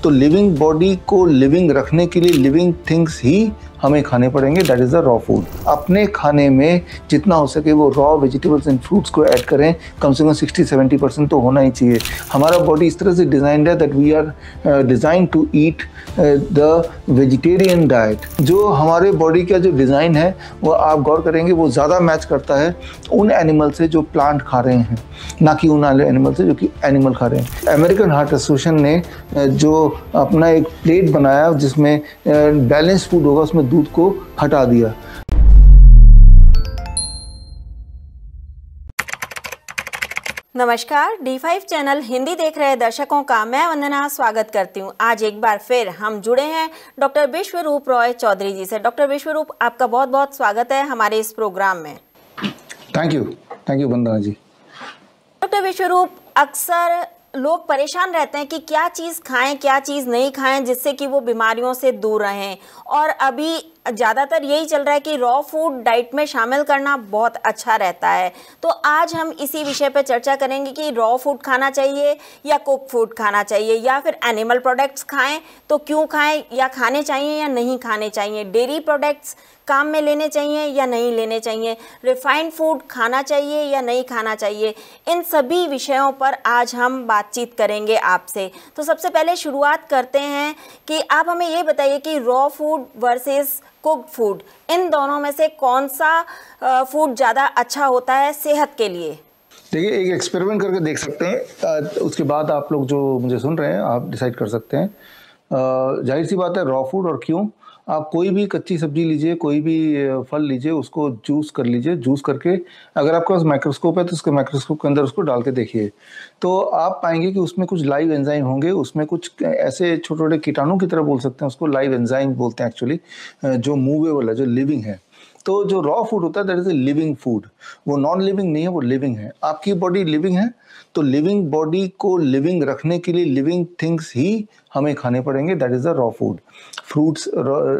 तो living body को living रखने के लिए लिविंग थिंग्स ही हमें खाने पड़ेंगे, that is the raw food. अपने खाने में जितना हो सके वो रॉ वेजिटेबल्स एंड फ्रूट्स को ऐड करें, कम से कम 60-70% तो होना ही चाहिए। हमारा बॉडी इस तरह से डिज़ाइंड है that we are design to eat the vegetarian diet. जो हमारे बॉडी का जो डिज़ाइन है वो आप गौर करेंगे वो ज़्यादा मैच करता है उन एनिमल से जो प्लांट खा रहे हैं, ना कि उन एनिमल से जो कि एनिमल खा रहे हैं। अमेरिकन हार्ट एसोसिएशन ने जो अपना एक प्लेट बनाया जिसमें बैलेंस फूड होगा, उसमें दूध को हटा दिया। नमस्कार, D5 चैनल हिंदी देख रहे दर्शकों का मैं वंदना स्वागत करती हूं। आज एक बार फिर हम जुड़े हैं डॉक्टर विश्वरूप रॉय चौधरी जी से। डॉक्टर विश्वरूप, आपका बहुत बहुत स्वागत है हमारे इस प्रोग्राम में। Thank you Vandana ji. Doctor Vishwaroop, अक्सर लोग परेशान रहते हैं कि क्या चीज़ खाएं क्या चीज़ नहीं खाएं जिससे कि वो बीमारियों से दूर रहें, और अभी ज़्यादातर यही चल रहा है कि रॉ फूड डाइट में शामिल करना बहुत अच्छा रहता है। तो आज हम इसी विषय पर चर्चा करेंगे कि रॉ फूड खाना चाहिए या कुक फूड खाना चाहिए, या फिर एनिमल प्रोडक्ट्स खाएं तो क्यों खाएं, या खाने चाहिए या नहीं खाने चाहिए, डेयरी प्रोडक्ट्स काम में लेने चाहिए या नहीं लेने चाहिए, रिफाइंड फूड खाना चाहिए या नहीं खाना चाहिए। इन सभी विषयों पर आज हम बातचीत करेंगे आपसे। तो सबसे पहले शुरुआत करते हैं कि आप हमें ये बताइए कि raw food versus cooked food, इन दोनों में से कौन सा फूड ज़्यादा अच्छा होता है सेहत के लिए? देखिए, एक एक्सपेरिमेंट करके देख सकते हैं, उसके बाद आप लोग जो मुझे सुन रहे हैं आप डिसाइड कर सकते हैं। जाहिर सी बात है, रॉ फूड और क्यों। आप कोई भी कच्ची सब्जी लीजिए, कोई भी फल लीजिए, उसको जूस कर लीजिए। जूस करके अगर आपके पास माइक्रोस्कोप है तो उसके माइक्रोस्कोप के अंदर उसको डाल के देखिए, तो आप पाएंगे कि उसमें कुछ लाइव एंजाइम होंगे। उसमें कुछ ऐसे छोटे छोटे कीटाणु की तरह बोल सकते हैं, उसको लाइव एंजाइम बोलते हैं एक्चुअली, जो मूवेबल है, जो लिविंग है। तो जो रॉ फूड होता है that is a living food, वो नॉन लिविंग नहीं है, वो लिविंग है। आपकी बॉडी लिविंग है, तो लिविंग बॉडी को लिविंग रखने के लिए लिविंग थिंग्स ही हमें खाने पड़ेंगे, that is the raw food. Fruits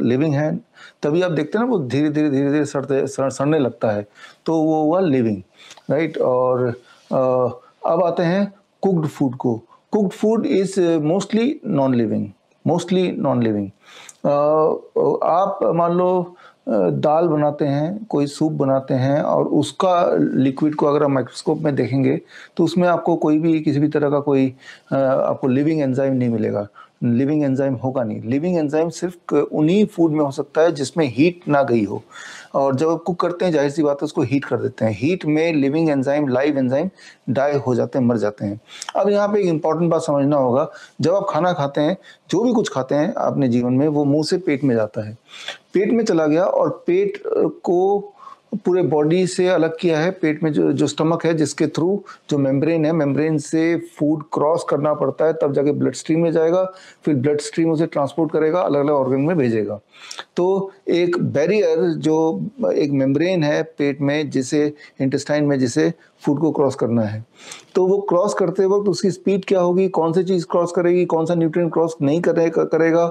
living है, तभी आप देखते हैं ना वो धीरे धीरे सड़ने लगता है, तो वो हुआ लिविंग, राइट। और अब आते हैं कुक्ड फूड को। Cooked food is mostly non living. आप मान लो दाल बनाते हैं, कोई सूप बनाते हैं, और उसका लिक्विड को अगर आप माइक्रोस्कोप में देखेंगे तो उसमें आपको कोई भी किसी भी तरह का कोई आपको लिविंग एंजाइम नहीं मिलेगा, लिविंग एंजाइम होगा नहीं। लिविंग एंजाइम सिर्फ उन्हीं फूड में हो सकता है जिसमें हीट ना गई हो, और जब आप कुक करते हैं जाहिर सी बात है उसको हीट कर देते हैं। हीट में living enzyme, live enzyme die हो जाते हैं, मर जाते हैं। अब यहाँ पे एक इंपॉर्टेंट बात समझना होगा, जब आप खाना खाते हैं, जो भी कुछ खाते हैं अपने जीवन में, वो मुंह से पेट में जाता है। पेट में चला गया और पेट को पूरे बॉडी से अलग किया है। पेट में जो स्टमक है, जिसके थ्रू जो मेम्ब्रेन है, मेम्ब्रेन से फूड क्रॉस करना पड़ता है, तब जाके ब्लड स्ट्रीम में जाएगा, फिर ब्लड स्ट्रीम उसे ट्रांसपोर्ट करेगा, अलग अलग ऑर्गन में भेजेगा। तो एक बैरियर, जो एक मेम्ब्रेन है पेट में, जिसे इंटेस्टाइन में, जिसे फूड को क्रॉस करना है, तो वो क्रॉस करते वक्त उसकी स्पीड क्या होगी, कौन सी चीज़ क्रॉस करेगी, कौन सा न्यूट्रिएंट क्रॉस नहीं करेगा,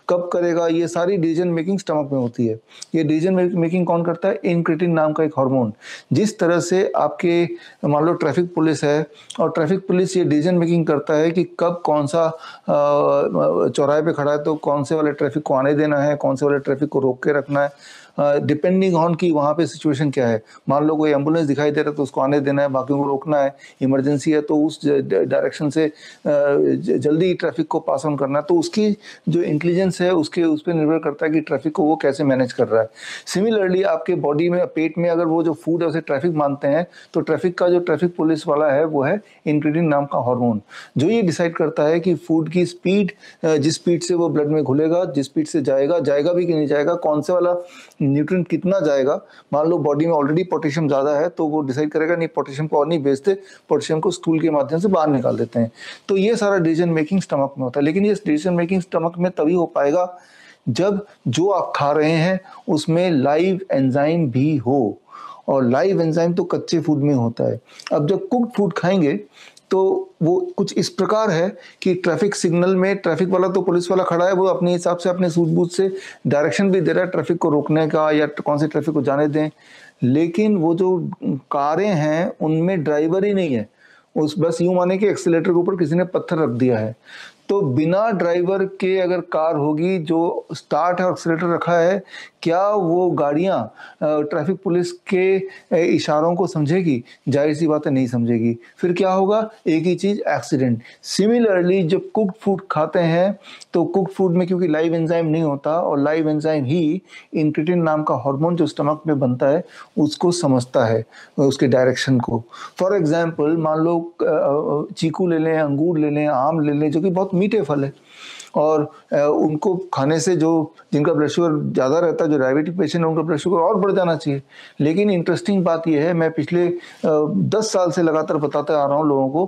कब करेगा, ये सारी डिसीजन मेकिंग स्टमक में होती है। ये डिसीजन मेकिंग कौन करता है? इंक्रेटिन नाम का एक हार्मोन। जिस तरह से आपके मान लो ट्रैफिक पुलिस है, और ट्रैफिक पुलिस ये डिसीजन मेकिंग करता है कि कब कौन सा चौराहे पे खड़ा है तो कौन से वाले ट्रैफिक को आने देना है, कौन से वाले ट्रैफिक को रोक के रखना है, डिपेंडिंग ऑन कि वहाँ पे सिचुएशन क्या है। मान लो कोई एम्बुलेंस दिखाई दे रहा है तो उसको आने देना है, बाकी को रोकना है। इमरजेंसी है तो उस डायरेक्शन से जल्दी ट्रैफिक को पास ऑन करना है। तो उसकी जो इंटेलिजेंस है उस पर निर्भर करता है कि ट्रैफिक को वो कैसे मैनेज कर रहा है। सिमिलरली आपके बॉडी में, पेट में, अगर वो जो फूड है उसे ट्रैफिक मानते हैं, तो ट्रैफिक का जो ट्रैफिक पुलिस वाला है वो है इंक्रेटिन नाम का हार्मोन, जो ये डिसाइड करता है कि फूड की स्पीड, जिस स्पीड से वो ब्लड में घुलेगा, जिस स्पीड से जाएगा भी कि नहीं जाएगा, कौन से वाला न्यूट्रिएंट कितना जाएगा। मान लो बॉडी में ऑलरेडी पोटेशियम ज़्यादा है तो वो डिसाइड करेगा नहीं, पोटेशियम को और नहीं भेजते, पोटेशियम को स्टूल के माध्यम से बाहर निकाल देते हैं। तो ये सारा डिसीजन मेकिंग स्टमक में होता है। लेकिन ये डिसीजन मेकिंग स्टमक में तभी हो पाएगा जब जो आप खा रहे हैं उसमें लाइव एंजाइम भी हो, और लाइव एंजाइम तो कच्चे फूड में होता है। अब जब कुक्ड फूड खाएंगे तो वो कुछ इस प्रकार है कि ट्रैफिक सिग्नल में ट्रैफिक वाला तो पुलिस वाला खड़ा है, वो अपने हिसाब से अपने सूझबूझ से डायरेक्शन भी दे रहा है ट्रैफिक को रोकने का या कौन से ट्रैफिक को जाने दें, लेकिन वो जो कारें हैं उनमें ड्राइवर ही नहीं है। उस बस यूं माने कि एक्सीलेटर के ऊपर किसी ने पत्थर रख दिया है। तो बिना ड्राइवर के अगर कार होगी, जो स्टार्ट और एक्सीलरेटर रखा है, क्या वो गाड़ियां ट्रैफिक पुलिस के इशारों को समझेगी? जाहिर सी बात है नहीं समझेगी। फिर क्या होगा? एक ही चीज, एक्सीडेंट। सिमिलरली जब कुक्ड फूड खाते हैं तो कुक्ड फूड में क्योंकि लाइव एंजाइम नहीं होता, और लाइव एंजाइम ही इंक्रेटिन नाम का हार्मोन जो स्टमक में बनता है उसको समझता है, उसके डायरेक्शन को। फॉर एग्जाम्पल मान लो चीकू ले लें, अंगूर ले लें, आम ले लें, जो कि बहुत मीठे फल है, और उनको खाने से जो जिनका ब्लड शुगर ज़्यादा रहता है, जो डायबिटिक पेशेंट है, उनका ब्लड शुगर और बढ़ जाना चाहिए। लेकिन इंटरेस्टिंग बात यह है, मैं पिछले 10 साल से लगातार बताते आ रहा हूँ लोगों को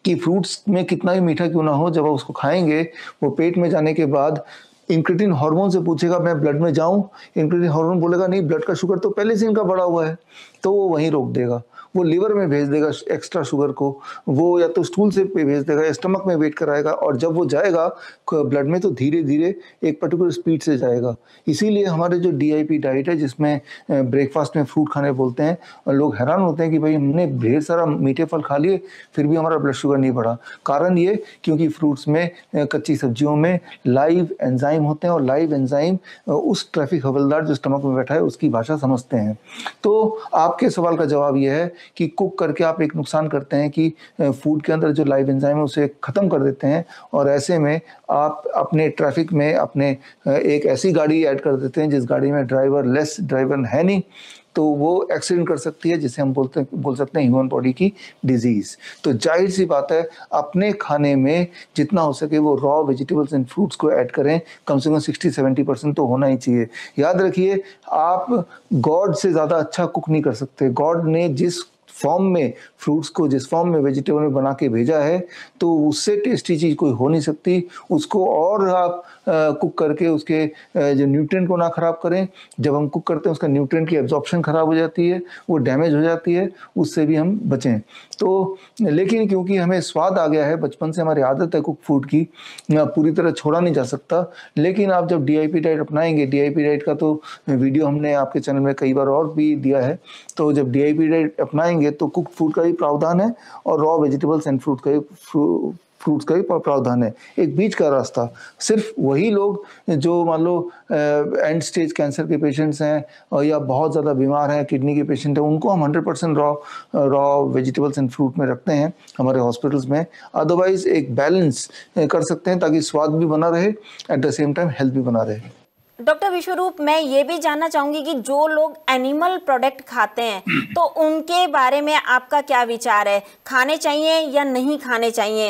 कि फ्रूट्स में कितना भी मीठा क्यों ना हो, जब आप उसको खाएंगे वो पेट में जाने के बाद इंक्रेटिन हार्मोन से पूछेगा मैं ब्लड में जाऊं, इंक्रेटिन हार्मोन बोलेगा नहीं, ब्लड का शुगर तो पहले से इनका बढ़ा हुआ है, तो वो वहीं रोक देगा, वो लिवर में भेज देगा एक्स्ट्रा शुगर को, वो या तो स्टूल से भेज देगा या स्टमक में वेट कराएगा, और जब वो जाएगा ब्लड में तो धीरे धीरे एक पर्टिकुलर स्पीड से जाएगा। इसीलिए हमारे जो DIP डाइट है, जिसमें ब्रेकफास्ट में फ्रूट खाने बोलते हैं, और लोग हैरान होते हैं कि भाई हमने ढेर सारा मीठे फल खा लिए फिर भी हमारा ब्लड शुगर नहीं बढ़ा। कारण ये क्योंकि फ्रूट्स में, कच्ची सब्जियों में लाइव एंजाइम होते हैं, और लाइव एंजाइम उस ट्रैफिक हवलदार जो स्टमक में बैठा है उसकी भाषा समझते हैं। तो आपके सवाल का जवाब यह है कि कुक करके आप एक नुकसान करते हैं कि फूड के अंदर जो लाइव एंजाइम है उसे खत्म कर देते हैं, और ऐसे में आप अपने ट्रैफिक में अपने एक ऐसी गाड़ी ऐड कर देते हैं जिस गाड़ी में लेस ड्राइवर है नहीं, तो वो एक्सीडेंट कर सकती है, जिसे हम बोल सकते हैं ह्यूमन बॉडी की डिजीज। तो जाहिर सी बात है अपने खाने में जितना हो सके वो रॉ वेजिटेबल्स एंड फ्रूट्स को ऐड करें, कम से कम 60-70% तो होना ही चाहिए। याद रखिए, आप गॉड से ज़्यादा अच्छा कुक नहीं कर सकते। गॉड ने जिस फॉर्म में फ्रूट्स को, जिस फॉर्म में वेजिटेबल में बना के भेजा है, तो उससे टेस्टी चीज़ कोई हो नहीं सकती। उसको और आप कुक करके उसके जो न्यूट्रिएंट को ना ख़राब करें। जब हम कुक करते हैं उसका न्यूट्रिएंट की एब्जॉर्प्शन ख़राब हो जाती है, वो डैमेज हो जाती है, उससे भी हम बचें। तो लेकिन क्योंकि हमें स्वाद आ गया है, बचपन से हमारी आदत है कुक फूड की, पूरी तरह छोड़ा नहीं जा सकता। लेकिन आप जब DIP डाइट अपनाएंगे, DIP डाइट का तो वीडियो हमने आपके चैनल में कई बार और भी दिया है, तो जब DIP डाइट अपनाएंगे तो कुक फूड का भी प्रावधान है और रॉ वेजिटेबल्स एंड फ्रूट्स का भी प्रावधान है। एक बीच का रास्ता। सिर्फ वही लोग जो मान लो एंड स्टेज कैंसर के पेशेंट्स हैं, और या बहुत ज़्यादा बीमार हैं, किडनी के पेशेंट हैं, उनको हम 100% रॉ वेजिटेबल्स एंड फ्रूट में रखते हैं हमारे हॉस्पिटल्स में। अदरवाइज एक बैलेंस कर सकते हैं ताकि स्वाद भी बना रहे, at the same time health भी बना रहे। डॉक्टर विश्वरूप, मैं ये भी जानना चाहूंगी कि जो लोग एनिमल प्रोडक्ट खाते हैं तो उनके बारे में आपका क्या विचार है, खाने चाहिए या नहीं खाने चाहिए?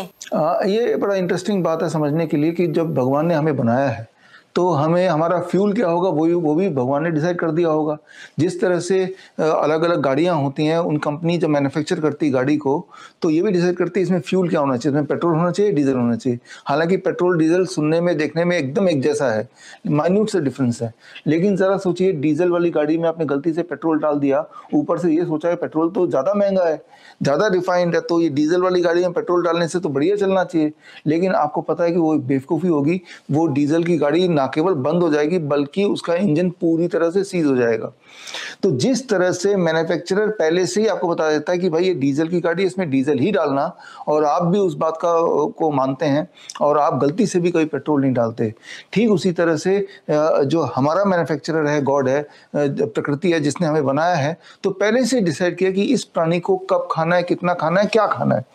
ये बड़ा इंटरेस्टिंग बात है समझने के लिए कि जब भगवान ने हमें बनाया है तो हमें हमारा फ्यूल क्या होगा वो भी भगवान ने डिसाइड कर दिया होगा। जिस तरह से अलग अलग गाड़ियाँ होती हैं, उन कंपनी जब मैन्युफैक्चर करती गाड़ी को तो ये भी डिसाइड करती है इसमें फ्यूल क्या होना चाहिए, इसमें पेट्रोल होना चाहिए, डीजल होना चाहिए। हालांकि पेट्रोल डीजल सुनने में, देखने में एकदम एक जैसा है, माइन्यूट से डिफरेंस है। लेकिन ज़रा सोचिए, डीजल वाली गाड़ी में आपने गलती से पेट्रोल डाल दिया, ऊपर से ये सोचा है पेट्रोल तो ज़्यादा महंगा है, ज़्यादा रिफाइंड है, तो ये डीजल वाली गाड़ी में पेट्रोल डालने से तो बढ़िया चलना चाहिए। लेकिन आपको पता है कि वो बेवकूफ़ी होगी, वो डीजल की गाड़ी ना केवल बंद हो जाएगी बल्कि उसका इंजन पूरी तरह से सीज हो जाएगा। तो जिस तरह से मैन्युफैक्चरर पहले से ही आपको बता देता है कि भाई ये डीजल की गाड़ी, इसमें डीजल ही डालना, और आप भी उस बात को मानते हैं और आप गलती से भी कभी पेट्रोल नहीं डालते। ठीक उसी तरह से जो हमारा मैन्युफैक्चरर है, गॉड है, प्रकृति है जिसने हमें बनाया है, तो पहले से डिसाइड किया कि इस प्राणी को कब खाना है, कितना खाना है, क्या खाना है।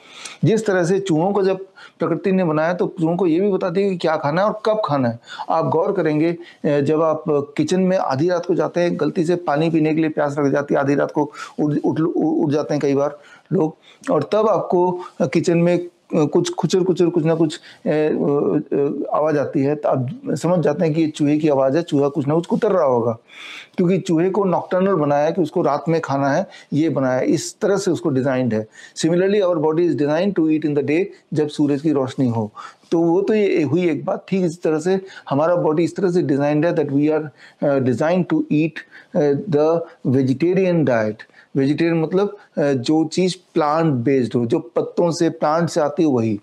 जिस तरह से चूहों को जब प्रकृति ने बनाया तो चूहों को ये भी बता दिया कि क्या खाना है और कब खाना है। आप गौर करेंगे, जब आप किचन में आधी रात को जाते हैं, गलती से पानी पीने के लिए प्यास लग जाती है, आधी रात को उठ जाते हैं कई बार लोग, और तब आपको किचन में कुछ खुचर कुछ ना कुछ आवाज़ आती है, तो आप समझ जाते हैं कि ये चूहे की आवाज़ है, चूहा कुछ ना कुछ कुतर रहा होगा, क्योंकि चूहे को नॉक्टर्नल बनाया है कि उसको रात में खाना है, ये बनाया है, इस तरह से उसको डिजाइंड है। Similarly our body is design to eat in the day, जब सूरज की रोशनी हो। तो वो तो ये हुई एक बात। ठीक इस तरह से हमारा बॉडी इस तरह से डिजाइंड है that we are design to eat the vegetarian diet. Vegetarian मतलब जो चीज़ प्लांट बेस्ड हो, जो पत्तों से, प्लांट से आती हो वही।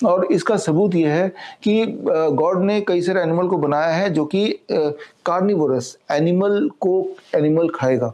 और इसका सबूत यह है कि गॉड ने कई सारे एनिमल को बनाया है जो कि कार्निवोरस, एनिमल खाएगा,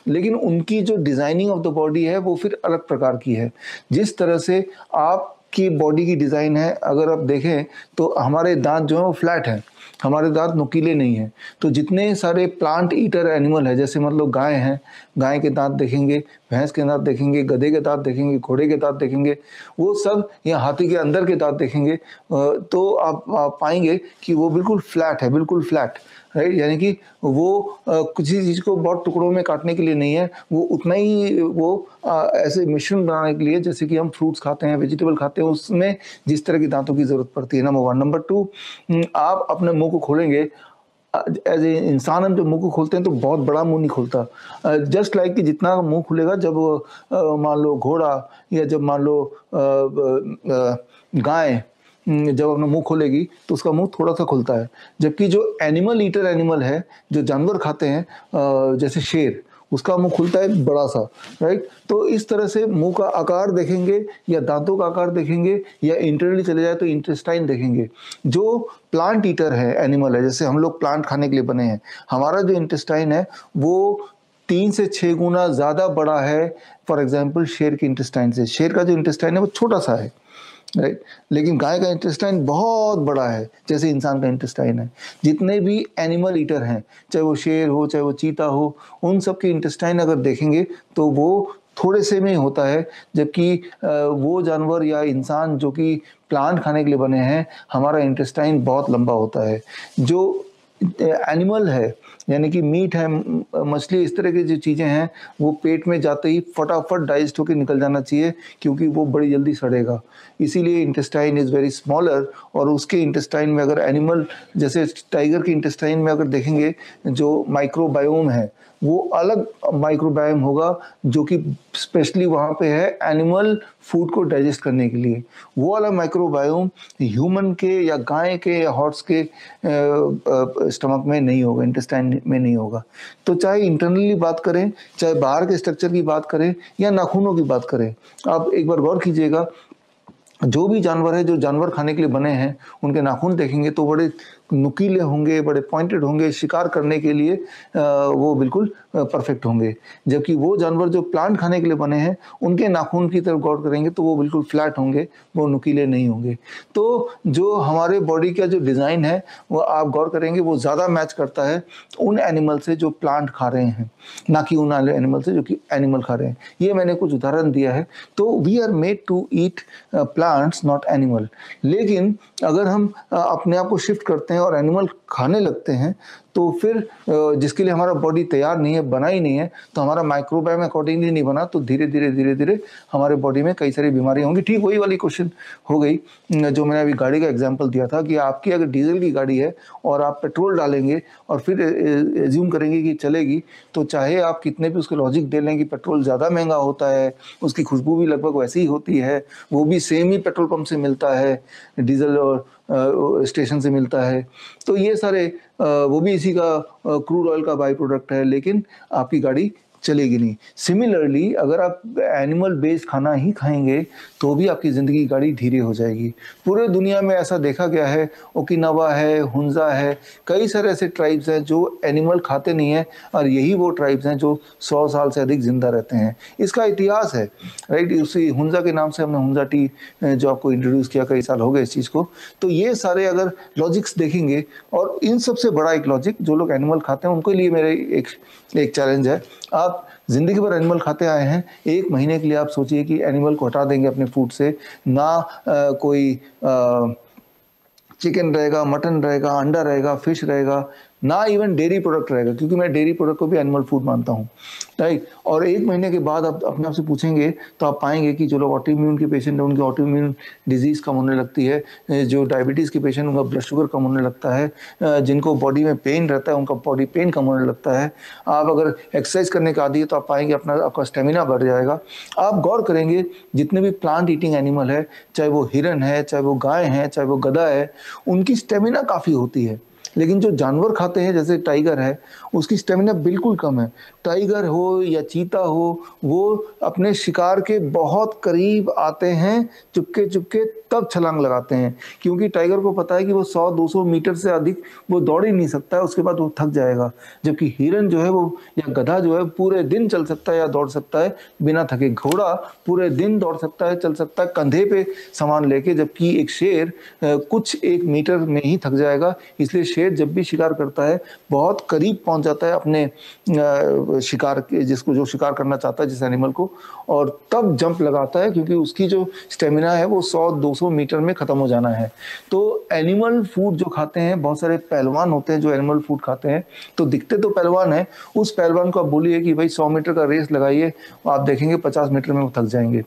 लेकिन उनकी जो डिज़ाइनिंग ऑफ द बॉडी है वो फिर अलग प्रकार की है। जिस तरह से आप की बॉडी की डिज़ाइन है। अगर आप देखें तो हमारे दांत जो है वो फ्लैट हैं, हमारे दांत नुकीले नहीं हैं। तो जितने सारे प्लांट ईटर एनिमल है, जैसे मतलब गाय हैं, गाय के दांत देखेंगे, भैंस के दांत देखेंगे, गधे के दांत देखेंगे, घोड़े के दांत देखेंगे, वो सब, या हाथी के अंदर के दांत देखेंगे, तो आप पाएंगे कि वो बिल्कुल फ्लैट है, बिल्कुल फ्लैट, राइट। यानी कि वो किसी चीज़ को बहुत टुकड़ों में काटने के लिए नहीं है, वो उतना ही वो ऐसे मिश्रण बनाने के लिए, जैसे कि हम फ्रूट्स खाते हैं, वेजिटेबल खाते हैं, उसमें जिस तरह की दांतों की ज़रूरत पड़ती है, नंबर 1। नंबर 2, आप अपने मुंह को खोलेंगे, एज ए इंसान हम जब मुंह को खोलते हैं तो बहुत बड़ा मुंह नहीं खोलता। जस्ट लाइक कि जितना मुंह खुलेगा जब मान लो घोड़ा, या जब मान लो गाय जब अपना मुंह खोलेगी तो उसका मुंह थोड़ा सा खुलता है। जबकि जो एनिमल ईटर एनिमल है, जो जानवर खाते हैं, जैसे शेर, उसका मुंह खुलता है बड़ा सा, राइट। तो इस तरह से मुंह का आकार देखेंगे, या दांतों का आकार देखेंगे, या इंटरनली चले जाए तो इंटेस्टाइन देखेंगे। जो प्लांट ईटर है एनिमल है, जैसे हम लोग प्लांट खाने के लिए बने हैं, हमारा जो इंटेस्टाइन है वो 3 से 6 गुना ज़्यादा बड़ा है फॉर एग्जाम्पल शेर के इंटेस्टाइन से। शेर का जो इंटेस्टाइन है वो छोटा सा है, राइट। लेकिन गाय का इंटेस्टाइन बहुत बड़ा है, जैसे इंसान का इंटेस्टाइन है। जितने भी एनिमल ईटर हैं, चाहे वो शेर हो, चाहे वो चीता हो, उन सब के इंटेस्टाइन अगर देखेंगे तो वो थोड़े से में होता है। जबकि वो जानवर या इंसान जो कि प्लांट खाने के लिए बने हैं, हमारा इंटेस्टाइन बहुत लंबा होता है। जो एनिमल है, यानी कि मीट है, मछली, इस तरह की जो चीज़ें हैं, वो पेट में जाते ही फटाफट डाइजेस्ट होकर निकल जाना चाहिए, क्योंकि वो बड़ी जल्दी सड़ेगा। इसीलिए इंटेस्टाइन इज़ वेरी स्मॉलर। और उसके इंटेस्टाइन में अगर एनिमल, जैसे टाइगर के इंटेस्टाइन में अगर देखेंगे, जो माइक्रोबायोम है वो अलग माइक्रोबायोम होगा, जो कि स्पेशली वहाँ पे है एनिमल फूड को डाइजेस्ट करने के लिए। वो वाला माइक्रोबायोम ह्यूमन के या गाय के या हॉर्स के स्टमक में नहीं होगा, इंटेस्टाइन में नहीं होगा। तो चाहे इंटरनली बात करें, चाहे बाहर के स्ट्रक्चर की बात करें, या नाखूनों की बात करें, आप एक बार गौर कीजिएगा, जो भी जानवर है, जो जानवर खाने के लिए बने हैं, उनके नाखून देखेंगे तो बड़े नुकीले होंगे, बड़े पॉइंटेड होंगे, शिकार करने के लिए वो बिल्कुल परफेक्ट होंगे। जबकि वो जानवर जो प्लांट खाने के लिए बने हैं, उनके नाखून की तरफ गौर करेंगे तो वो बिल्कुल फ्लैट होंगे, वो नुकीले नहीं होंगे। तो जो हमारे बॉडी का जो डिज़ाइन है, वो आप गौर करेंगे वो ज़्यादा मैच करता है उन एनिमल से जो प्लांट खा रहे हैं, ना कि उन एनिमल से जो कि एनिमल खा रहे हैं। ये मैंने कुछ उदाहरण दिया है। तो we are made to eat plants, not animal. लेकिन अगर हम अपने आप को शिफ्ट करते हैं और एनिमल खाने लगते हैं, तो फिर जिसके लिए हमारा बॉडी तैयार नहीं है, बना ही नहीं है, तो हमारा माइक्रोबायोम अकॉर्डिंगली नहीं बना, तो धीरे धीरे हमारे बॉडी में कई सारी बीमारियां होंगी। ठीक वही वाली क्वेश्चन हो गई जो मैंने अभी गाड़ी का एग्जांपल दिया था, कि आपकी अगर डीजल की गाड़ी है और आप पेट्रोल डालेंगे और फिर एज्यूम करेंगे कि चलेगी, तो चाहे आप कितने भी उसके लॉजिक दे लें कि पेट्रोल ज़्यादा महंगा होता है, उसकी खुशबू भी लगभग वैसी ही होती है, वो भी सेम ही पेट्रोल पंप से मिलता है, डीजल और स्टेशन से मिलता है, तो ये सारे वो भी इसी का क्रूड ऑयल का बाई प्रोडक्ट है, लेकिन आपकी गाड़ी चलेगी नहीं। सिमिलरली अगर आप एनिमल बेस्ड खाना ही खाएंगे तो भी आपकी ज़िंदगी गाड़ी धीरे हो जाएगी। पूरे दुनिया में ऐसा देखा गया है, ओकिनावा है, हुंजा है, कई सारे ऐसे ट्राइब्स हैं जो एनिमल खाते नहीं हैं, और यही वो ट्राइब्स हैं जो 100 साल से अधिक जिंदा रहते हैं। इसका इतिहास है, राइट। उसी हुंजा के नाम से हमने हुंजा टी जो आपको इंट्रोड्यूस किया, कई साल हो गए इस चीज़ को। तो ये सारे अगर लॉजिक्स देखेंगे, और इन सबसे बड़ा एक लॉजिक, जो लोग एनिमल खाते हैं उनके लिए मेरे एक चैलेंज है, आप जिंदगी भर एनिमल खाते आए हैं, 1 महीने के लिए आप सोचिए कि एनिमल को हटा देंगे अपने फूड से, ना कोई चिकन रहेगा, मटन रहेगा, अंडा रहेगा, फिश रहेगा, ना इवन डेयरी प्रोडक्ट रहेगा, क्योंकि मैं डेयरी प्रोडक्ट को भी एनिमल फूड मानता हूँ, राइट। और 1 महीने के बाद आप अपने आप से पूछेंगे तो आप पाएंगे कि जो लोग ऑटोइम्यून के पेशेंट हैं, उनकी ऑटोइम्यून डिजीज़ कम होने लगती है, जो डायबिटीज़ के पेशेंट, उनका ब्लड शुगर कम होने लगता है, जिनको बॉडी में पेन रहता है उनका बॉडी पेन कम होने लगता है। आप अगर एक्सरसाइज करने का आदी है तो आप पाएंगे आपका स्टेमिना बढ़ जाएगा। आप गौर करेंगे जितने भी प्लांट ईटिंग एनिमल है, चाहे वो हिरन है, चाहे वो गाय है, चाहे वो गधा है, उनकी स्टेमिना काफ़ी होती है, लेकिन जो जानवर खाते हैं जैसे टाइगर है, उसकी स्टेमिना बिल्कुल कम है। टाइगर हो या चीता हो, वो अपने शिकार के बहुत करीब आते हैं चुपके चुपके, तब छलांग लगाते हैं, क्योंकि टाइगर को पता है कि वो 100-200 मीटर से अधिक वो दौड़ ही नहीं सकता है, उसके बाद वो थक जाएगा। जबकि हिरन जो है वो या गधा जो है पूरे दिन चल सकता है या दौड़ सकता है बिना थके। घोड़ा पूरे दिन दौड़ सकता है, चल सकता है कंधे पे सामान लेके, जबकि एक शेर कुछ 1 मीटर में ही थक जाएगा। इसलिए शेर जब भी शिकार करता है बहुत करीब पहुंच जाता है अपने शिकार के, जिसको जो शिकार करना चाहता है जिस एनिमल को, और तब जंप लगाता है, क्योंकि उसकी जो स्टेमिना है वो 100-200 मीटर में खत्म हो जाना है। तो एनिमल फूड जो खाते हैं, बहुत सारे पहलवान होते हैं जो एनिमल फूड खाते हैं, तो दिखते तो पहलवान है, उस पहलवान को आप बोलिए कि भाई 100 मीटर का रेस लगाइए, आप देखेंगे 50 मीटर में वो थक जाएंगे।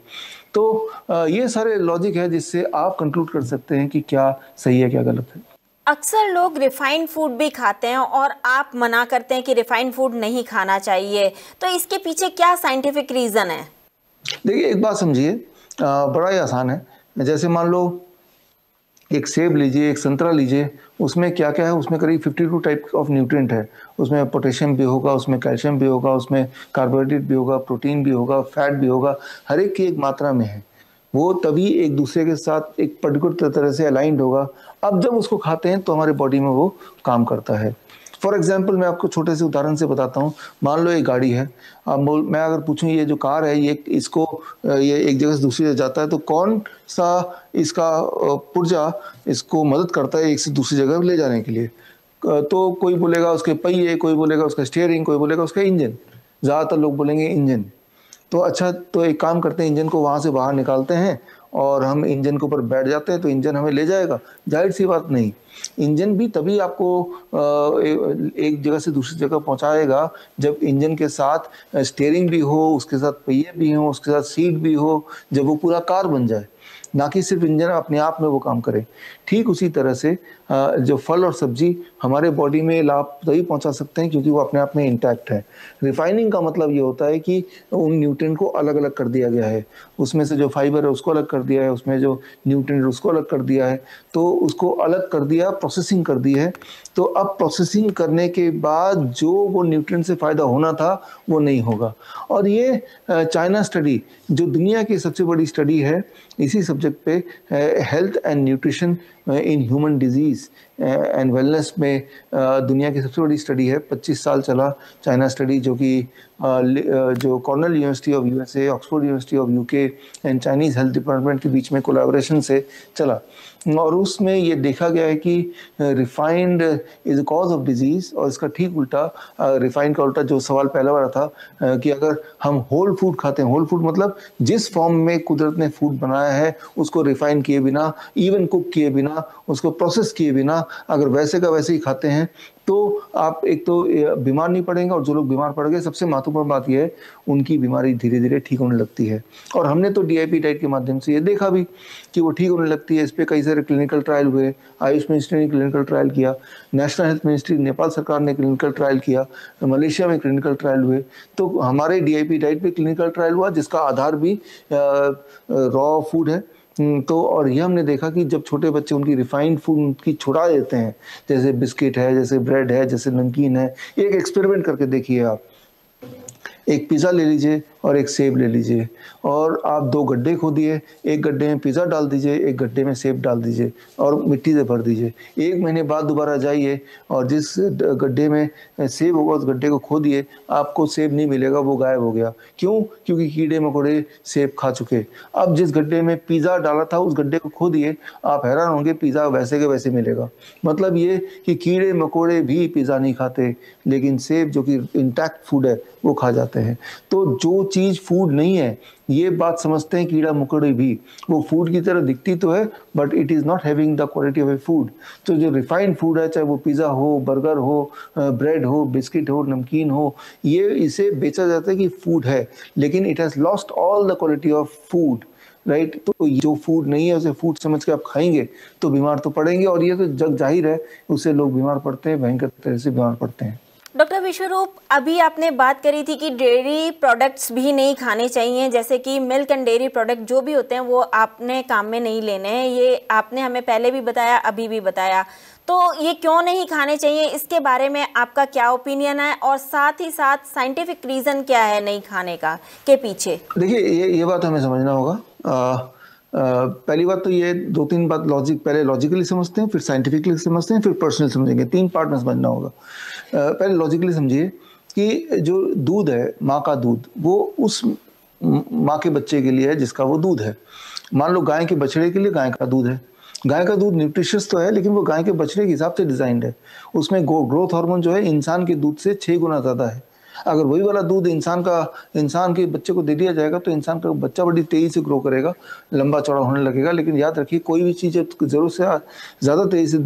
तो ये सारे लॉजिक है जिससे आप कंक्लूड कर सकते हैं कि क्या सही है क्या गलत है। अक्सर लोग रिफाइंड फूड भी खाते हैं और आप मना करते हैं कि रिफाइंड फूड नहीं खाना चाहिए, तो इसके पीछे क्या साइंटिफिक रीजन है? देखिए एक बात समझिए, बड़ा ही आसान है। जैसे मान लो एक सेब लीजिए, एक संतरा लीजिए, उसमें क्या क्या है, उसमें करीब 52 टाइप ऑफ न्यूट्रिएंट है। उसमें पोटेशियम भी होगा, उसमें कैल्शियम भी होगा, उसमें कार्बोहाइड्रेट भी होगा, प्रोटीन भी होगा, फैट भी होगा, हर एक की एक मात्रा में है। वो तभी एक दूसरे के साथ एक पर्टिकुलर तरह से अलाइंड होगा। अब जब उसको खाते हैं तो हमारे बॉडी में वो काम करता है। फॉर एग्जाम्पल मैं आपको छोटे से उदाहरण से बताता हूँ। मान लो एक गाड़ी है, अब मैं अगर पूछूं ये जो कार है, ये इसको ये एक जगह से दूसरी जगह जाता है, तो कौन सा इसका पुर्जा इसको मदद करता है एक से दूसरी जगह ले जाने के लिए? तो कोई बोलेगा उसके पहिए, कोई बोलेगा उसका स्टीयरिंग, कोई बोलेगा उसका इंजन। ज़्यादातर लोग बोलेंगे इंजन। तो अच्छा, तो एक काम करते हैं, इंजन को वहाँ से बाहर निकालते हैं और हम इंजन के ऊपर बैठ जाते हैं, तो इंजन हमें ले जाएगा? जाहिर सी बात नहीं। इंजन भी तभी आपको एक जगह से दूसरी जगह पहुंचाएगा जब इंजन के साथ स्टीयरिंग भी हो, उसके साथ पहिए भी हो, उसके साथ सीट भी हो, जब वो पूरा कार बन जाए, ना कि सिर्फ इंजन अपने आप में वो काम करे। ठीक उसी तरह से जो फल और सब्जी हमारे बॉडी में लाभ तभी पहुंचा सकते हैं क्योंकि वो अपने आप में इंटैक्ट है। रिफाइनिंग का मतलब ये होता है कि उन न्यूट्रिएंट को अलग अलग कर दिया गया है, उसमें से जो फाइबर है उसको अलग कर दिया है, उसमें जो न्यूट्रिएंट उसको अलग कर दिया है, तो उसको अलग कर दिया, प्रोसेसिंग कर दी है। तो अब प्रोसेसिंग करने के बाद जो वो न्यूट्रिएंट से फ़ायदा होना था वो नहीं होगा। और ये चाइना स्टडी जो दुनिया की सबसे बड़ी स्टडी है इसी सब्जेक्ट पे, health and nutrition in human disease and wellness में, दुनिया की सबसे बड़ी स्टडी है। 25 साल चला चाइना स्टडी, जो कि जो Cornell university of USA, Oxford university of UK and Chinese health department के बीच में कोलैबोरेशन से चला। और उसमें ये देखा गया है कि refined is a cause of disease, और इसका ठीक उल्टा, रिफाइंड का उल्टा जो सवाल पहला वाला था कि अगर हम होल फूड खाते हैं, होल फूड मतलब जिस फॉर्म में कुदरत ने फूड बनाया है उसको रिफाइन किए बिना, इवन कुक किए बिना, उसको प्रोसेस किए बिना, अगर वैसे का वैसे ही खाते हैं तो आप एक तो बीमार नहीं पड़ेंगे, और जो लोग बीमार पड़ गए, सबसे महत्वपूर्ण बात यह है उनकी बीमारी धीरे धीरे ठीक होने लगती है। और हमने तो DIP डाइट के माध्यम से ये देखा भी कि वो ठीक होने लगती है। इस पर कई सारे क्लिनिकल ट्रायल हुए, आयुष मिनिस्ट्री ने क्लिनिकल ट्रायल किया, नेशनल हेल्थ मिनिस्ट्री नेपाल सरकार ने क्लिनिकल ट्रायल किया, मलेशिया में क्लिनिकल ट्रायल हुए। तो हमारे DIP डाइट पे क्लिनिकल ट्रायल हुआ जिसका आधार भी रॉ फूड है। तो और ये हमने देखा कि जब छोटे बच्चे उनकी रिफाइंड फूड उनकी छुड़ा देते हैं, जैसे बिस्किट है, जैसे ब्रेड है, जैसे नमकीन है, एक एक्सपेरिमेंट करके देखिए आप, एक पिज़्ज़ा ले लीजिए और एक सेब ले लीजिए, और आप 2 गड्ढे खोदिए, एक गड्ढे में पिज़्ज़ा डाल दीजिए, एक गड्ढे में सेब डाल दीजिए और मिट्टी से भर दीजिए। 1 महीने बाद दोबारा जाइए और जिस गड्ढे में सेब होगा उस गड्ढे को खोदिए, आपको सेब नहीं मिलेगा, वो गायब हो गया। क्यों? क्योंकि कीड़े मकोड़े सेब खा चुके। अब जिस गड्ढे में पिज़्ज़ा डाला था उस गड्ढे को खोदिए, आप हैरान होंगे पिज़्ज़ा वैसे के वैसे मिलेगा। मतलब ये कि कीड़े मकोड़े भी पिज़्ज़ा नहीं खाते, लेकिन सेब जो कि इंटैक्ट फूड है वो खा जाते हैं। तो जो चीज़ फूड नहीं है, ये बात समझते हैं कीड़ा मकोड़े भी, वो फूड की तरह दिखती तो है but it is not having the quality of A food. तो जो रिफाइंड फूड है, चाहे वो पिज़्ज़ा हो, बर्गर हो, ब्रेड हो, बिस्किट हो, नमकीन हो, ये इसे बेचा जाता है कि फूड है, लेकिन it has lost all the quality of food, right. तो जो फूड नहीं है उसे फूड समझ के आप खाएंगे तो बीमार तो पड़ेंगे, और ये तो जग जाहिर है, उससे लोग बीमार पड़ते हैं, भयंकर तरह से बीमार पड़ते हैं। डॉक्टर विश्वरूप, अभी आपने बात करी थी कि डेयरी प्रोडक्ट्स भी नहीं खाने चाहिए, जैसे कि मिल्क एंड डेयरी प्रोडक्ट जो भी होते हैं वो आपने काम में नहीं लेने हैं, ये आपने हमें पहले भी बताया, अभी भी बताया। तो ये क्यों नहीं खाने चाहिए, इसके बारे में आपका क्या ओपिनियन है, और साथ ही साथ साइंटिफिक रीज़न क्या है नहीं खाने का के पीछे? देखिए, ये बात हमें समझना होगा। पहली बात तो ये 2-3 बात पहले लॉजिकली समझते हैं, फिर साइंटिफिकली समझते हैं, फिर पर्सनल समझेंगे। 3 पार्ट में समझना होगा। पहले लॉजिकली समझिए कि जो दूध है, माँ का दूध, वो उस माँ के बच्चे के लिए है जिसका वो दूध है। मान लो गाय के बछड़े के लिए गाय का दूध है। गाय का दूध न्यूट्रिशियस तो है, लेकिन वो गाय के बछड़े के हिसाब से डिजाइंड है। उसमें ग्रोथ हार्मोन जो है इंसान के दूध से 6 गुना ज़्यादा है। अगर वही वाला दूध इंसान के बच्चे को दे दिया जाएगा तो इंसान का बच्चा बड़ी तेज़ी से ग्रो करेगा, लंबा चौड़ा होने लगेगा। लेकिन याद रखिए, कोई भी चीज़ ज़रूरत से ज़्यादा तेज़ी से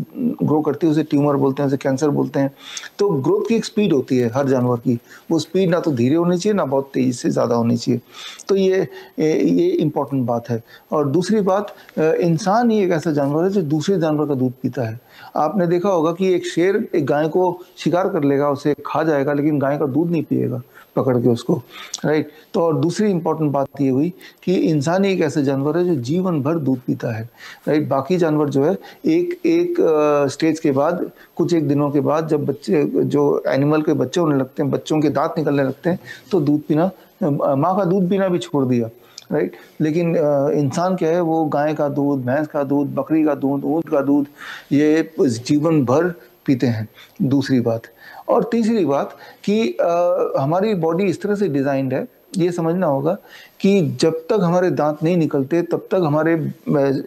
ग्रो करती है उसे ट्यूमर बोलते हैं, उसे कैंसर बोलते हैं। तो ग्रोथ की एक स्पीड होती है हर जानवर की। वो स्पीड ना तो धीरे होनी चाहिए, ना बहुत तेज़ी से ज़्यादा होनी चाहिए। तो ये इम्पोर्टेंट बात है। और दूसरी बात, इंसान ही एक ऐसा जानवर है जो दूसरे जानवर का दूध पीता है। आपने देखा होगा कि एक शेर एक गाय को शिकार कर लेगा, उसे खा जाएगा, लेकिन गाय का दूध नहीं पिएगा पकड़ के उसको, राइट। तो और दूसरी इंपॉर्टेंट बात ये हुई कि इंसान ही एक ऐसा जानवर है जो जीवन भर दूध पीता है, राइट। बाकी जानवर जो है एक स्टेज के बाद, कुछ एक दिनों के बाद, जब बच्चे जो एनिमल के बच्चे होने लगते हैं, बच्चों के दांत निकलने लगते हैं, तो दूध पीना, माँ का दूध पीना भी छोड़ दिया, राइट। लेकिन इंसान क्या है, वो गाय का दूध, भैंस का दूध, बकरी का दूध, ऊँट का दूध, ये जीवन भर पीते हैं। दूसरी बात। और तीसरी बात कि हमारी बॉडी इस तरह से डिज़ाइंड है, ये समझना होगा कि जब तक हमारे दांत नहीं निकलते तब तक हमारे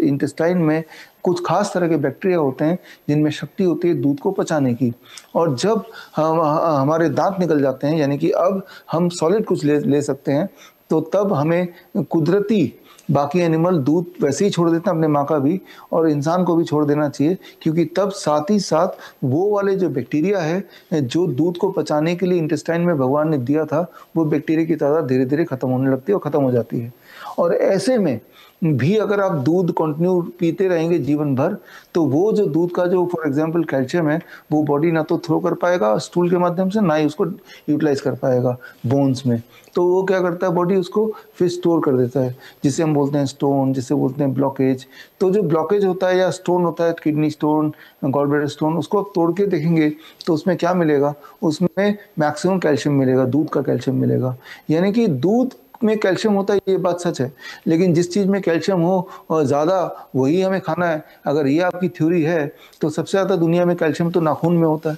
इंटेस्टाइन में कुछ खास तरह के बैक्टीरिया होते हैं जिनमें शक्ति होती है दूध को पचाने की। और जब हमारे दांत निकल जाते हैं, यानी कि अब हम सॉलिड कुछ ले सकते हैं, तो तब हमें कुदरती, बाकी एनिमल दूध वैसे ही छोड़ देते हैं, अपने माँ का भी, और इंसान को भी छोड़ देना चाहिए, क्योंकि तब साथ ही साथ वो वाले जो बैक्टीरिया है जो दूध को पचाने के लिए इंटेस्टाइन में भगवान ने दिया था, वो बैक्टीरिया की तादाद धीरे धीरे खत्म होने लगती है और ख़त्म हो जाती है। और ऐसे में भी अगर आप दूध कंटिन्यू पीते रहेंगे जीवन भर, तो वो जो दूध का जो फॉर एग्जांपल कैल्शियम है, वो बॉडी ना तो थ्रो कर पाएगा स्टूल के माध्यम से, ना ही उसको यूटिलाइज कर पाएगा बोन्स में। तो वो क्या करता है, बॉडी उसको फिर स्टोर कर देता है, जिसे हम बोलते हैं स्टोन, जिसे बोलते हैं ब्लॉकेज। तो जो ब्लॉकेज होता है या स्टोन होता है, kidney stone, gall bladder stone, उसको आप तोड़ के देखेंगे तो उसमें क्या मिलेगा, उसमें मैक्सिमम कैल्शियम मिलेगा, दूध का कैल्शियम मिलेगा। यानी कि दूध में कैल्शियम होता है, ये बात सच है, लेकिन जिस चीज़ में कैल्शियम हो और ज़्यादा, वही हमें खाना है। अगर ये आपकी थ्योरी है, तो सबसे ज़्यादा दुनिया में कैल्शियम तो नाखून में होता है।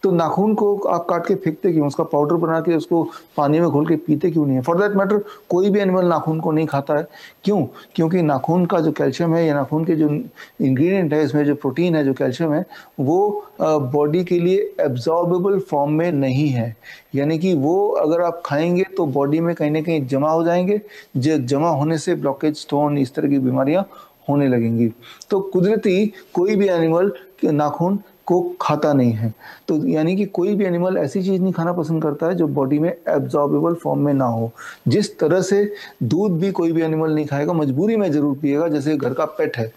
तो नाखून को आप काट के फेंकते क्यों, उसका पाउडर बना के उसको पानी में घोल के पीते क्यों नहीं है? फॉर दैट मैटर कोई भी एनिमल नाखून को नहीं खाता है। क्यों? क्योंकि नाखून का जो कैल्शियम है, या नाखून के जो इंग्रेडिएंट है, इसमें जो प्रोटीन है, जो कैल्शियम है, वो बॉडी के लिए एब्जॉर्बेबल फॉर्म में नहीं है। यानी कि वो अगर आप खाएंगे तो बॉडी में कहीं ना कहीं जमा हो जाएंगे, जमा होने से ब्लॉकेज, स्टोन, इस तरह की बीमारियां होने लगेंगी। तो कुदरती कोई भी एनिमल नाखून को खाता नहीं है। तो यानी कि कोई भी एनिमल ऐसी चीज़ नहीं खाना पसंद करता है जो बॉडी में एब्जॉर्बेबल फॉर्म में ना हो। जिस तरह से दूध भी कोई भी एनिमल नहीं खाएगा, मजबूरी में ज़रूर पिएगा। जैसे घर का पेट है,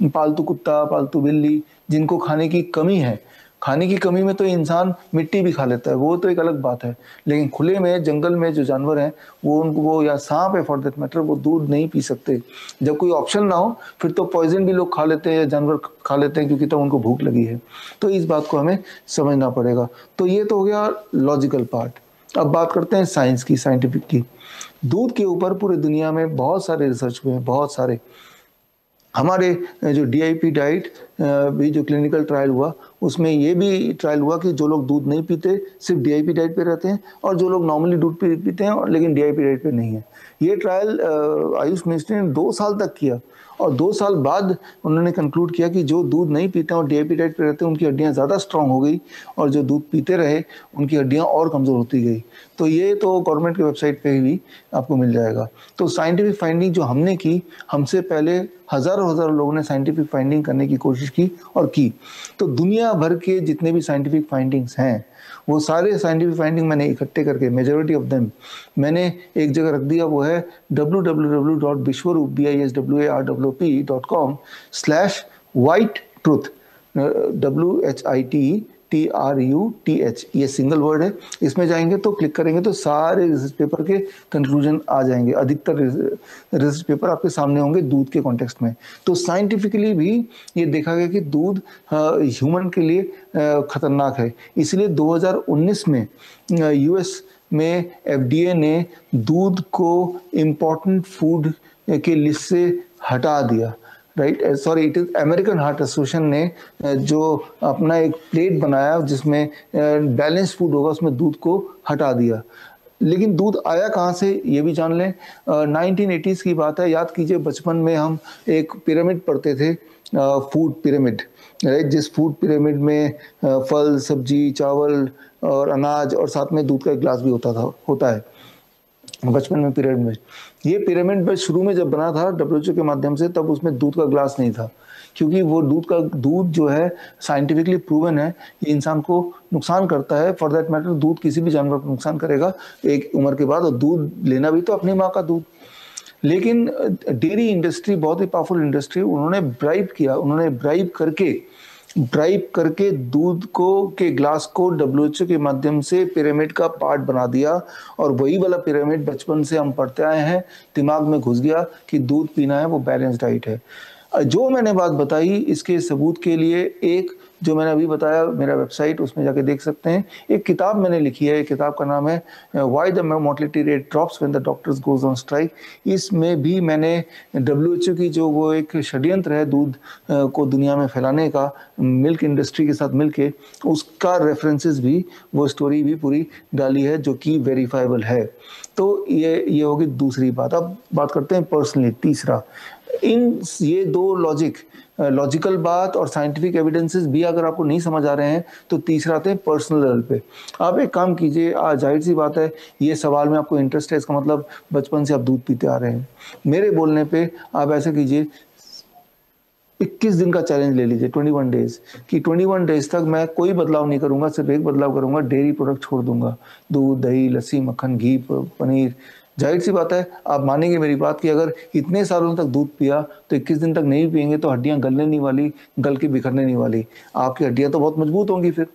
पालतू कुत्ता, पालतू बिल्ली, जिनको खाने की कमी है, खाने की कमी में तो इंसान मिट्टी भी खा लेता है, वो तो एक अलग बात है। लेकिन खुले में, जंगल में जो जानवर हैं, वो या सांप है फॉर दैट मैटर, वो दूध नहीं पी सकते। जब कोई ऑप्शन ना हो, फिर तो पॉइजन भी लोग खा लेते हैं या जानवर खा लेते हैं, क्योंकि तब उनको भूख लगी है। तो इस बात को हमें समझना पड़ेगा। तो ये तो हो गया लॉजिकल पार्ट। अब बात करते हैं साइंस की, साइंटिफिक की। दूध के ऊपर पूरी दुनिया में बहुत सारे रिसर्च हुए हैं, बहुत सारे। हमारे जो DIP डाइट भी जो क्लिनिकल ट्रायल हुआ, उसमें ये भी ट्रायल हुआ कि जो लोग दूध नहीं पीते, सिर्फ DIP डाइट पे रहते हैं, और जो लोग नॉर्मली दूध पीते हैं और लेकिन DIP डाइट पे नहीं है। ये ट्रायल आयुष मिनिस्ट्री ने 2 साल तक किया, और 2 साल बाद उन्होंने कंक्लूड किया कि जो दूध नहीं पीते हैं और DIP डाइट पे रहते हैं, उनकी हड्डियाँ ज़्यादा स्ट्रांग हो गई, और जो दूध पीते रहे उनकी हड्डियाँ और कमज़ोर होती गई। तो ये तो गवर्नमेंट की वेबसाइट पे भी आपको मिल जाएगा। तो साइंटिफिक फाइंडिंग जो हमने की, हमसे पहले हज़ारों लोगों ने साइंटिफिक फाइंडिंग करने की कोशिश की और की। तो दुनिया भर के जितने भी साइंटिफिक फाइंडिंग्स हैं, वो सारे साइंटिफिक फाइंडिंग मैंने इकट्ठे करके, मेजॉरिटी ऑफ देम मैंने एक जगह रख दिया। वो है www.bishwarup.com/white truth, WHITE TRUTH, ये सिंगल वर्ड है। इसमें जाएंगे तो क्लिक करेंगे तो सारे रिसर्च पेपर के कंक्लूजन आ जाएंगे। अधिकतर रिसर्च पेपर आपके सामने होंगे दूध के कॉन्टेक्स्ट में। तो साइंटिफिकली भी ये देखा गया कि दूध ह्यूमन के लिए खतरनाक है। इसलिए 2019 में US में FDA ने दूध को इम्पोर्टेंट फूड के लिस्ट से हटा दिया, right. Sorry, it is American heart association ने जो अपना एक प्लेट बनाया जिसमें बैलेंस फूड होगा, उसमें दूध को हटा दिया। लेकिन दूध आया कहाँ से ये भी जान लें। 1980s की बात है। याद कीजिए, बचपन में हम एक पिरामिड पढ़ते थे, फूड पिरामिड, राइट, जिस फूड पिरामिड में फल, सब्जी, चावल और अनाज और साथ में दूध का एक ग्लास भी होता है बचपन में पिरामिड में। ये पिरामिड शुरू में जब बना था WHO के माध्यम से, तब उसमें दूध का ग्लास नहीं था, क्योंकि वो दूध जो है साइंटिफिकली प्रूवन है ये इंसान को नुकसान करता है। फॉर दैट मैटर दूध किसी भी जानवर को नुकसान करेगा एक उम्र के बाद, और दूध लेना भी तो अपनी माँ का दूध। लेकिन डेयरी इंडस्ट्री बहुत ही पावरफुल इंडस्ट्री, उन्होंने ब्राइब करके दूध के ग्लास को WHO के माध्यम से पिरामिड का पार्ट बना दिया। और वही वाला पिरामिड बचपन से हम पढ़ते आए हैं, दिमाग में घुस गया कि दूध पीना है, वो बैलेंस डाइट है। जो मैंने बात बताई इसके सबूत के लिए एक जो मैंने अभी बताया, मेरा वेबसाइट, उसमें जाके देख सकते हैं। एक किताब मैंने लिखी है, किताब का नाम है why the mortality rate drops when the doctors goes on strike. इसमें भी मैंने WHO की जो वो एक षड्यंत्र है दूध को दुनिया में फैलाने का, मिल्क इंडस्ट्री के साथ मिलके, उसका रेफरेंसेस भी, वो स्टोरी भी पूरी डाली है जो कि वेरीफाइबल है। तो ये होगी दूसरी बात। अब बात करते हैं पर्सनली तीसरा। ये दो लॉजिकल बात और साइंटिफिक एविडेंसेस भी अगर आपको नहीं समझ आ रहे हैं तो तीसरा आते हैं पर्सनल लेवल पे। आप एक काम कीजिए, जाहिर सी बात है ये सवाल में आपको इंटरेस्ट है, इसका मतलब बचपन से आप दूध पीते आ रहे हैं। मेरे बोलने पे आप ऐसा कीजिए, 21 दिन का चैलेंज ले लीजिए, 21 डेज कि 21 डेज तक मैं कोई बदलाव नहीं करूंगा, सिर्फ एक बदलाव करूंगा, डेयरी प्रोडक्ट छोड़ दूंगा, दूध, दही, लस्सी, मक्खन, घी, पनीर। जाहिर सी बात है आप मानेंगे मेरी बात कि अगर इतने सालों तक दूध पिया तो 21 दिन तक नहीं पिएंगे तो हड्डियां गलने नहीं वाली, गल के बिखरने नहीं वाली, आपकी हड्डियां तो बहुत मजबूत होंगी। फिर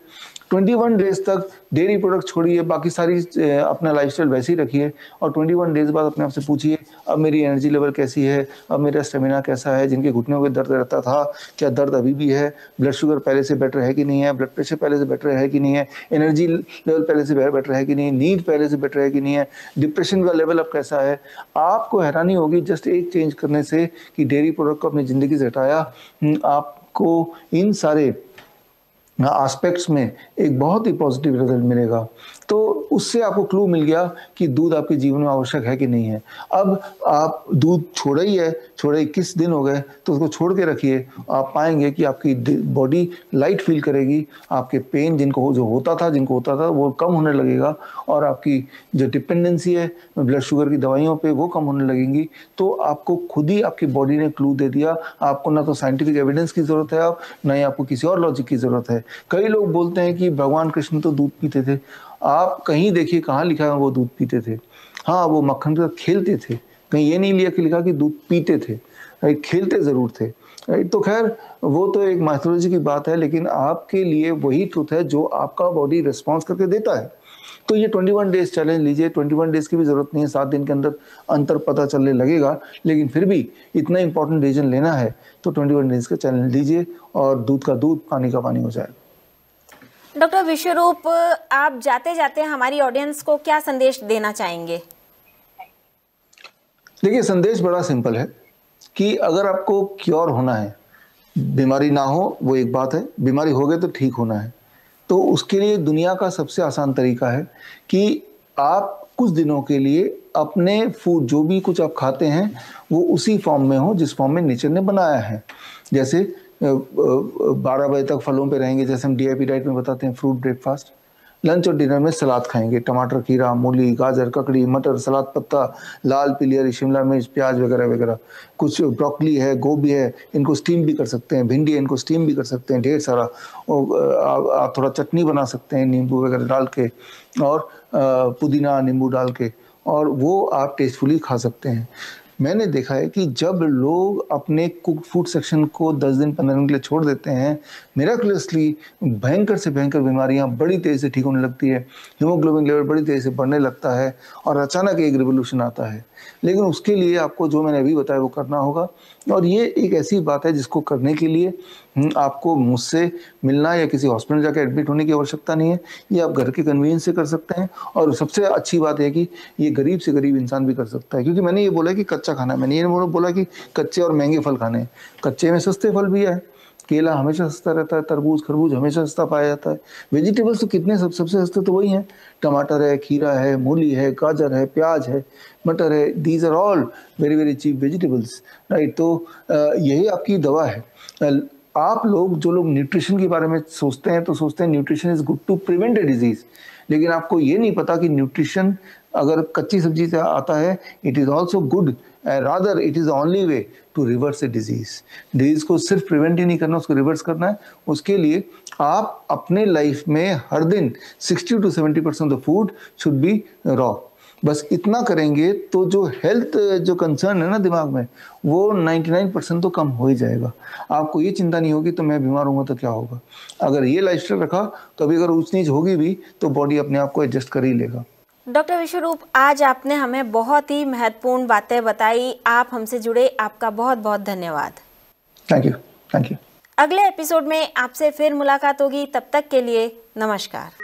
21 डेज तक डेयरी प्रोडक्ट छोड़िए, बाकी सारी अपना लाइफस्टाइल वैसे ही रखिए, और 21 डेज बाद अपने आप से पूछिए अब मेरी एनर्जी लेवल कैसी है, अब मेरा स्टेमिना कैसा है। जिनके घुटनों में दर्द रहता था, क्या दर्द अभी भी है, ब्लड शुगर पहले से बेटर है कि नहीं है, ब्लड प्रेशर पहले से बेटर है कि नहीं है, एनर्जी लेवल पहले से बेटर है कि नहीं, नींद पहले से बेटर है कि नहीं है, डिप्रेशन का लेवल अब कैसा है। आपको हैरानी होगी जस्ट एक चेंज करने से कि डेयरी प्रोडक्ट को अपनी ज़िंदगी से हटाया, आपको इन सारे एस्पेक्ट्स में एक बहुत ही पॉजिटिव रिजल्ट मिलेगा। तो उससे आपको क्लू मिल गया कि दूध आपके जीवन में आवश्यक है कि नहीं है। अब आप दूध छोड़े 21 दिन हो गए तो उसको छोड़ के रखिए, आप पाएंगे कि आपकी बॉडी लाइट फील करेगी, आपके पेन जिनको होता था वो कम होने लगेगा, और आपकी जो डिपेंडेंसी है ब्लड शुगर की दवाइयों पे वो कम होने लगेंगी। तो आपको खुद ही आपकी बॉडी ने क्लू दे दिया, आपको ना तो साइंटिफिक एविडेंस की ज़रूरत है, आप ना ही आपको किसी और लॉजिक की ज़रूरत है। कई लोग बोलते हैं कि भगवान कृष्ण तो दूध पीते थे, आप कहीं देखिए कहाँ लिखा है वो दूध पीते थे। हाँ, वो मक्खन के साथ खेलते थे, कहीं ये नहीं लिखा कि दूध पीते थे, राइट, खेलते ज़रूर थे, राइट। तो खैर वो तो एक माइथोलॉजी की बात है, लेकिन आपके लिए वही ट्रुथ है जो आपका बॉडी रिस्पॉन्स करके देता है। तो ये 21 डेज चैलेंज लीजिए, 21 डेज की भी ज़रूरत नहीं है, 7 दिन के अंदर अंतर पता चलने लगेगा, लेकिन फिर भी इतना इंपॉर्टेंट डिसीजन लेना है तो 21 डेज का चैलेंज लीजिए और दूध का दूध, पानी का पानी हो जाएगा। डॉक्टर विश्वरूप, आप जाते जाते हमारी ऑडियंस को क्या संदेश देना चाहेंगे? देखिए, संदेश बड़ा सिंपल है कि अगर आपको क्योर होना है, बीमारी ना हो वो एक बात है, बीमारी हो गई तो ठीक होना है, तो उसके लिए दुनिया का सबसे आसान तरीका है कि आप कुछ दिनों के लिए अपने फूड, जो भी कुछ आप खाते हैं, वो उसी फॉर्म में हो जिस फॉर्म में नेचर ने बनाया है। जैसे 12 बजे तक फलों पे रहेंगे, जैसे हम DIP डाइट में बताते हैं, फ्रूट ब्रेकफास्ट। लंच और डिनर में सलाद खाएंगे, टमाटर, खीरा, मूली, गाजर, ककड़ी, मटर, सलाद पत्ता, लाल पीली हरी शिमला मिर्च, प्याज वगैरह वगैरह। कुछ ब्रोकली है, गोभी है, इनको स्टीम भी कर सकते हैं, भिंडी है, इनको स्टीम भी कर सकते हैं, ढेर सारा। आप थोड़ा चटनी बना सकते हैं नींबू वगैरह डाल के, और पुदीना नींबू डाल के, और वो आप टेस्टफुली खा सकते हैं। मैंने देखा है कि जब लोग अपने कुक फूड सेक्शन को 10 दिन 15 दिन के लिए छोड़ देते हैं, मिराकुलसली भयंकर से भयंकर बीमारियां बड़ी तेज़ी से ठीक होने लगती है, हीमोग्लोबिन लेवल बड़ी तेज़ी से बढ़ने लगता है और अचानक एक रिवोल्यूशन आता है। लेकिन उसके लिए आपको जो मैंने अभी बताया वो करना होगा, और ये एक ऐसी बात है जिसको करने के लिए आपको मुझसे मिलना या किसी हॉस्पिटल जाकर एडमिट होने की आवश्यकता नहीं है। ये आप घर के कन्वीनियंस से कर सकते हैं, और सबसे अच्छी बात है कि ये गरीब से गरीब इंसान भी कर सकता है, क्योंकि मैंने ये बोला कि कच्चा खाना है, मैंने ये बोला कि कच्चे और महंगे फल खाने हैं। कच्चे में सस्ते फल भी है, केला हमेशा सस्ता रहता है, तरबूज खरबूज हमेशा सस्ता पाया जाता है। वेजिटेबल्स तो कितने सबसे सस्ते तो वही हैं, टमाटर है, खीरा है, मूली है, गाजर है, प्याज है, मटर है, these are all very very cheap vegetables, right. तो यही आपकी दवा है। आप लोग जो लोग न्यूट्रिशन के बारे में सोचते हैं तो सोचते हैं nutrition is good to prevent a disease, लेकिन आपको ये नहीं पता कि न्यूट्रिशन अगर कच्ची सब्जी से आता है, it is also good, rather it is only way to reverse a disease को सिर्फ प्रिवेंट ही नहीं करना, उसको रिवर्स करना है। उसके लिए आप अपने लाइफ में हर दिन 60 to 70% of the food should be raw. बस इतना करेंगे तो जो हेल्थ जो कंसर्न है ना दिमाग में, वो 99% तो कम हो ही जाएगा। आपको ये चिंता नहीं होगी तो मैं बीमार होऊंगा तो क्या होगा। अगर ये लाइफस्टाइल रखा, कभी अगर ऊंच नीच होगी भी तो बॉडी अपने आप को एडजस्ट कर ही लेगा। डॉक्टर विश्वरूप, आज आपने हमें बहुत ही महत्वपूर्ण बातें बताई। आप हमसे जुड़े, आपका बहुत बहुत धन्यवाद। Thank you. अगले एपिसोड में आपसे फिर मुलाकात होगी, तब तक के लिए नमस्कार।